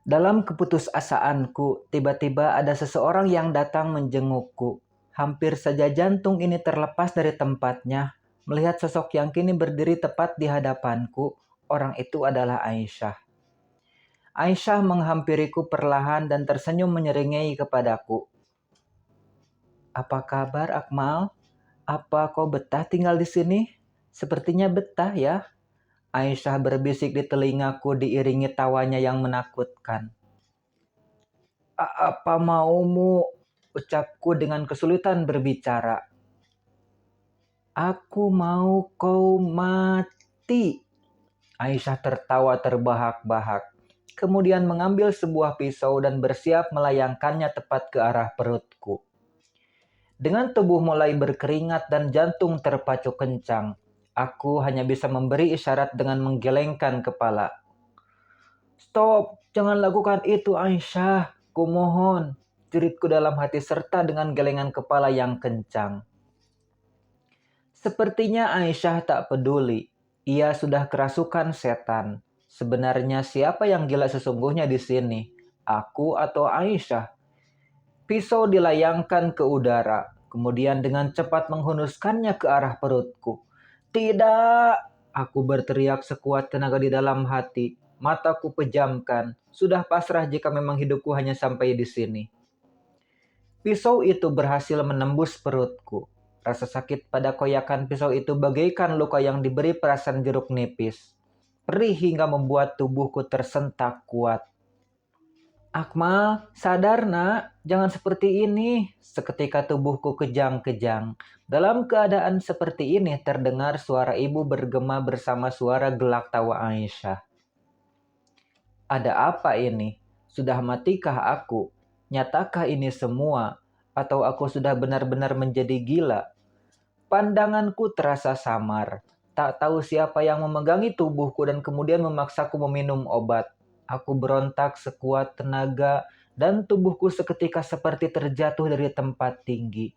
Dalam keputusasaanku, tiba-tiba ada seseorang yang datang menjengukku. Hampir saja jantung ini terlepas dari tempatnya. Melihat sosok yang kini berdiri tepat di hadapanku, orang itu adalah Aisyah. Aisyah menghampiriku perlahan dan tersenyum menyeringai kepadaku. "Apa kabar, Akmal? Apa kau betah tinggal di sini?" "Sepertinya betah ya." Aisyah berbisik di telingaku diiringi tawanya yang menakutkan. "Apa maumu?" ucapku dengan kesulitan berbicara. "Aku mau kau mati." Aisyah tertawa terbahak-bahak. Kemudian mengambil sebuah pisau dan bersiap melayangkannya tepat ke arah perutku. Dengan tubuh mulai berkeringat dan jantung terpacu kencang, aku hanya bisa memberi isyarat dengan menggelengkan kepala. "Stop, jangan lakukan itu Aisyah, kumohon," jeritku dalam hati serta dengan gelengan kepala yang kencang. Sepertinya Aisyah tak peduli. Ia sudah kerasukan setan. Sebenarnya siapa yang gila sesungguhnya di sini? Aku atau Aisyah? Pisau dilayangkan ke udara, kemudian dengan cepat menghunuskannya ke arah perutku. "Tidak!" Aku berteriak sekuat tenaga di dalam hati. Mataku pejamkan. Sudah pasrah jika memang hidupku hanya sampai di sini. Pisau itu berhasil menembus perutku. Rasa sakit pada koyakan pisau itu bagaikan luka yang diberi perasan jeruk nipis. Perih hingga membuat tubuhku tersentak kuat. "Akmal, sadar nak, jangan seperti ini." Seketika tubuhku kejang-kejang. Dalam keadaan seperti ini terdengar suara ibu bergema bersama suara gelak tawa Aisyah. "Ada apa ini? Sudah matikah aku? Nyatakah ini semua? Atau aku sudah benar-benar menjadi gila?" Pandanganku terasa samar. Tak tahu siapa yang memegangi tubuhku dan kemudian memaksaku meminum obat. Aku berontak sekuat tenaga dan tubuhku seketika seperti terjatuh dari tempat tinggi.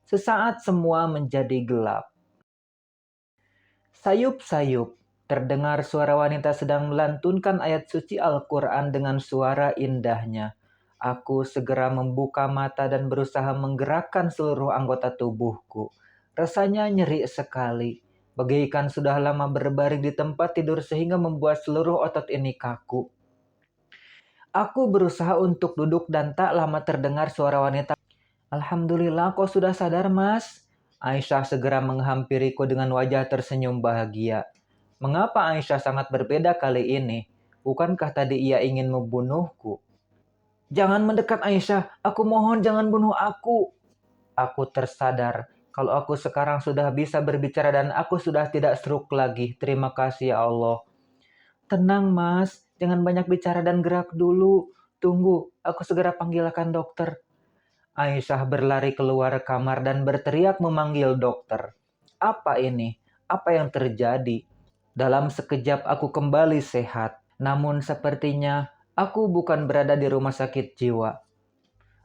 Sesaat semua menjadi gelap. Sayup-sayup, terdengar suara wanita sedang melantunkan ayat suci Al-Quran dengan suara indahnya. Aku segera membuka mata dan berusaha menggerakkan seluruh anggota tubuhku. Rasanya nyeri sekali, bagaikan sudah lama berbaring di tempat tidur sehingga membuat seluruh otot ini kaku. Aku berusaha untuk duduk dan tak lama terdengar suara wanita. "Alhamdulillah kau sudah sadar, Mas." Aisyah segera menghampiriku dengan wajah tersenyum bahagia. Mengapa Aisyah sangat berbeda kali ini? Bukankah tadi ia ingin membunuhku? "Jangan mendekat Aisyah, aku mohon jangan bunuh aku." Aku tersadar kalau aku sekarang sudah bisa berbicara dan aku sudah tidak stroke lagi. Terima kasih ya Allah. "Tenang Mas, jangan banyak bicara dan gerak dulu. Tunggu, aku segera panggilkan dokter." Aisyah berlari keluar kamar dan berteriak memanggil dokter. Apa ini? Apa yang terjadi? Dalam sekejap aku kembali sehat. Namun sepertinya aku bukan berada di rumah sakit jiwa.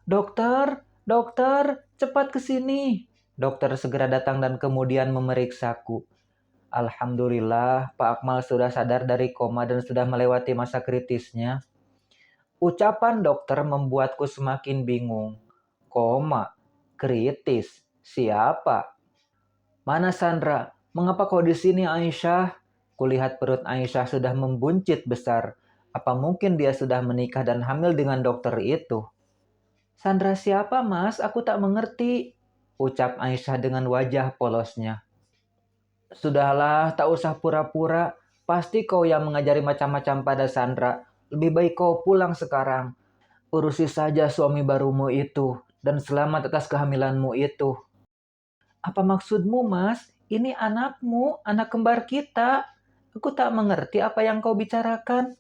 "Dokter, dokter, cepat ke sini." Dokter segera datang dan kemudian memeriksaku. Alhamdulillah, Pak Akmal sudah sadar dari koma dan sudah melewati masa kritisnya. Ucapan dokter membuatku semakin bingung. Koma? Kritis? Siapa? "Mana Sandra? Mengapa kau di sini, Aisyah?" Kulihat perut Aisyah sudah membuncit besar. Apa mungkin dia sudah menikah dan hamil dengan dokter itu? "Sandra siapa, Mas? Aku tak mengerti," ucap Aisyah dengan wajah polosnya. "Sudahlah, tak usah pura-pura. Pasti kau yang mengajari macam-macam pada Sandra. Lebih baik kau pulang sekarang. Urusi saja suami barumu itu, dan selamat atas kehamilanmu itu." "Apa maksudmu, Mas? Ini anakmu, anak kembar kita. Aku tak mengerti apa yang kau bicarakan.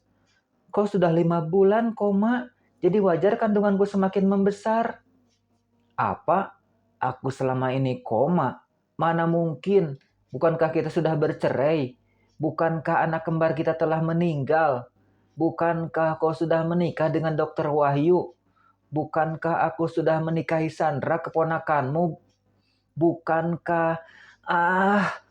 Kau sudah 5 bulan koma, jadi wajar kandunganku semakin membesar." "Apa? Aku selama ini koma? Mana mungkin? Bukankah kita sudah bercerai? Bukankah anak kembar kita telah meninggal? Bukankah kau sudah menikah dengan Dokter Wahyu? Bukankah aku sudah menikahi Sandra keponakanmu? Bukankah... Ah!"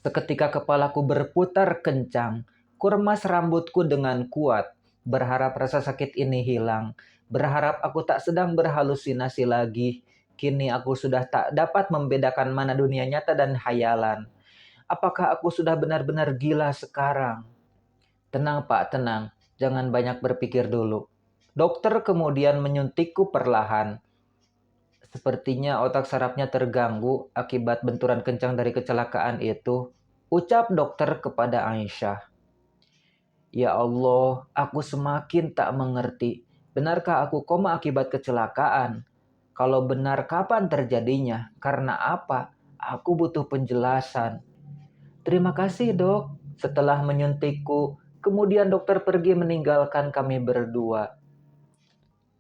Seketika kepalaku berputar kencang. Kuremas rambutku dengan kuat. Berharap rasa sakit ini hilang. Berharap aku tak sedang berhalusinasi lagi. Kini aku sudah tak dapat membedakan mana dunia nyata dan hayalan. Apakah aku sudah benar-benar gila sekarang? Tenang Pak, tenang. Jangan banyak berpikir dulu. Dokter kemudian menyuntikku perlahan. Sepertinya otak sarafnya terganggu akibat benturan kencang dari kecelakaan itu. Ucap dokter kepada Aisyah. Ya Allah, aku semakin tak mengerti. Benarkah aku koma akibat kecelakaan? Kalau benar, kapan terjadinya? Karena apa? Aku butuh penjelasan. Terima kasih dok. Setelah menyuntikku, kemudian dokter pergi meninggalkan kami berdua.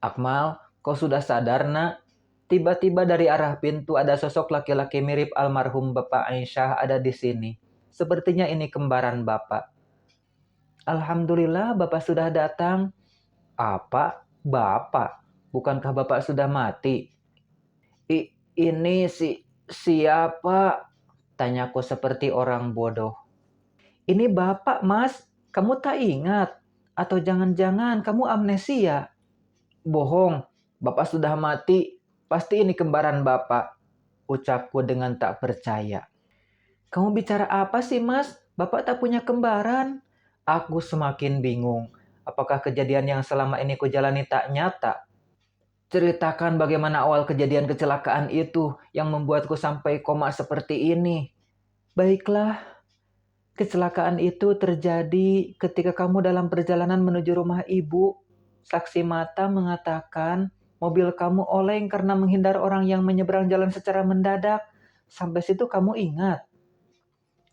Akmal, kau sudah sadar nak? Tiba-tiba dari arah pintu ada sosok laki-laki mirip almarhum Bapak Aisyah ada di sini. Sepertinya ini kembaran Bapak. Alhamdulillah Bapak sudah datang. Apa? Bapak? Bukankah Bapak sudah mati? Ini siapa? Tanyaku seperti orang bodoh. Ini Bapak, Mas. Kamu tak ingat? Atau jangan-jangan kamu amnesia? Bohong. Bapak sudah mati. Pasti ini kembaran Bapak. Ucapku dengan tak percaya. Kamu bicara apa sih, Mas? Bapak tak punya kembaran. Aku semakin bingung. Apakah kejadian yang selama ini kujalani tak nyata? Ceritakan bagaimana awal kejadian kecelakaan itu yang membuatku sampai koma seperti ini. Baiklah, kecelakaan itu terjadi ketika kamu dalam perjalanan menuju rumah ibu. Saksi mata mengatakan mobil kamu oleng karena menghindar orang yang menyeberang jalan secara mendadak. Sampai situ kamu ingat?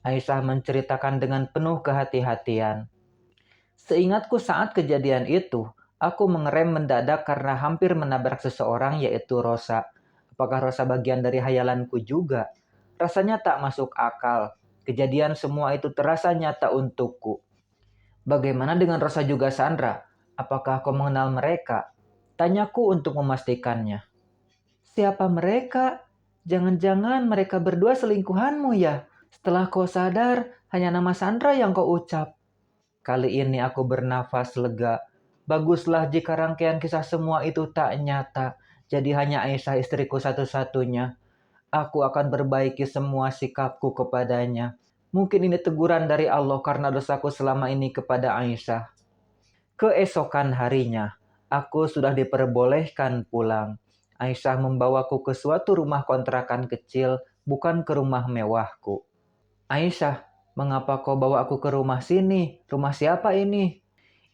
Aisyah menceritakan dengan penuh kehati-hatian. Seingatku saat kejadian itu, aku mengerem mendadak karena hampir menabrak seseorang yaitu Rosa. Apakah Rosa bagian dari hayalanku juga? Rasanya tak masuk akal. Kejadian semua itu terasa nyata untukku. Bagaimana dengan Rosa juga Sandra? Apakah kau mengenal mereka? Tanyaku untuk memastikannya. Siapa mereka? Jangan-jangan mereka berdua selingkuhanmu ya? Setelah kau sadar, hanya nama Sandra yang kau ucap. Kali ini aku bernafas lega. Baguslah jika rangkaian kisah semua itu tak nyata. Jadi hanya Aisyah istriku satu-satunya. Aku akan perbaiki semua sikapku kepadanya. Mungkin ini teguran dari Allah karena dosaku selama ini kepada Aisyah. Keesokan harinya, aku sudah diperbolehkan pulang. Aisyah membawaku ke suatu rumah kontrakan kecil, bukan ke rumah mewahku. Aisyah, mengapa kau bawa aku ke rumah sini? Rumah siapa ini?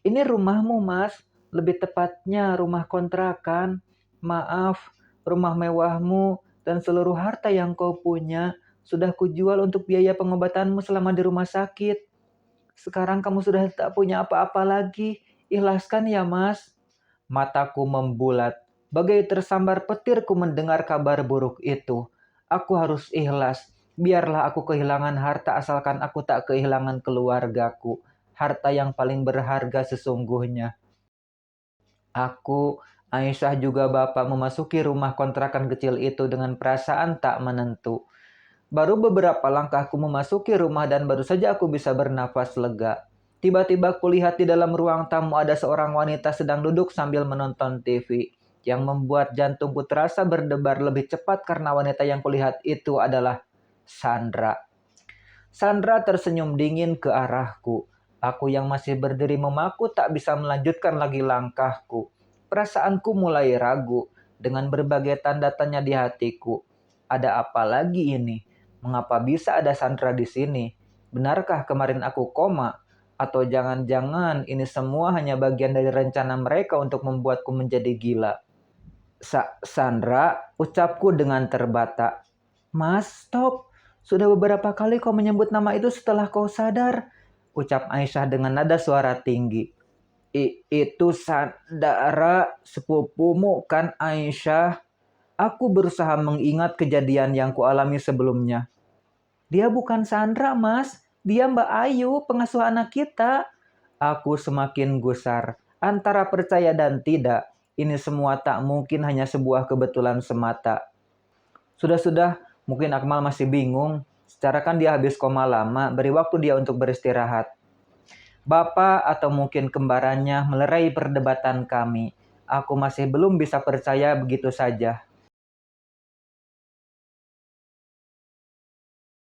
Ini rumahmu, Mas. Lebih tepatnya rumah kontrakan. Maaf, rumah mewahmu dan seluruh harta yang kau punya sudah kujual untuk biaya pengobatanmu selama di rumah sakit. Sekarang kamu sudah tak punya apa-apa lagi. Ikhlaskan ya, Mas. Mataku membulat. Bagai tersambar petirku mendengar kabar buruk itu. Aku harus ikhlas. Biarlah aku kehilangan harta asalkan aku tak kehilangan keluargaku. Harta yang paling berharga sesungguhnya. Aku, Aisyah juga Bapak memasuki rumah kontrakan kecil itu dengan perasaan tak menentu. Baru beberapa langkahku memasuki rumah dan baru saja aku bisa bernafas lega. Tiba-tiba kulihat di dalam ruang tamu ada seorang wanita sedang duduk sambil menonton TV. Yang membuat jantungku terasa berdebar lebih cepat karena wanita yang kulihat itu adalah Sandra. Sandra tersenyum dingin ke arahku. Aku yang masih berdiri memaku tak bisa melanjutkan lagi langkahku. Perasaanku mulai ragu dengan berbagai tanda tanya di hatiku. Ada apa lagi ini? Mengapa bisa ada Sandra di sini? Benarkah kemarin aku koma? Atau jangan-jangan ini semua hanya bagian dari rencana mereka untuk membuatku menjadi gila? Sandra, ucapku dengan terbata. Mas, stop. Sudah beberapa kali kau menyebut nama itu setelah kau sadar. Ucap Aisyah dengan nada suara tinggi. Itu Sandra, sepupumu kan Aisyah? Aku berusaha mengingat kejadian yang kualami sebelumnya. Dia bukan Sandra, Mas. Dia Mbak Ayu, pengasuh anak kita. Aku semakin gusar. Antara percaya dan tidak, ini semua tak mungkin hanya sebuah kebetulan semata. Sudah-sudah, mungkin Akmal masih bingung. Secara kan dia habis koma lama, beri waktu dia untuk beristirahat. Bapak atau mungkin kembarannya melerai perdebatan kami. Aku masih belum bisa percaya begitu saja.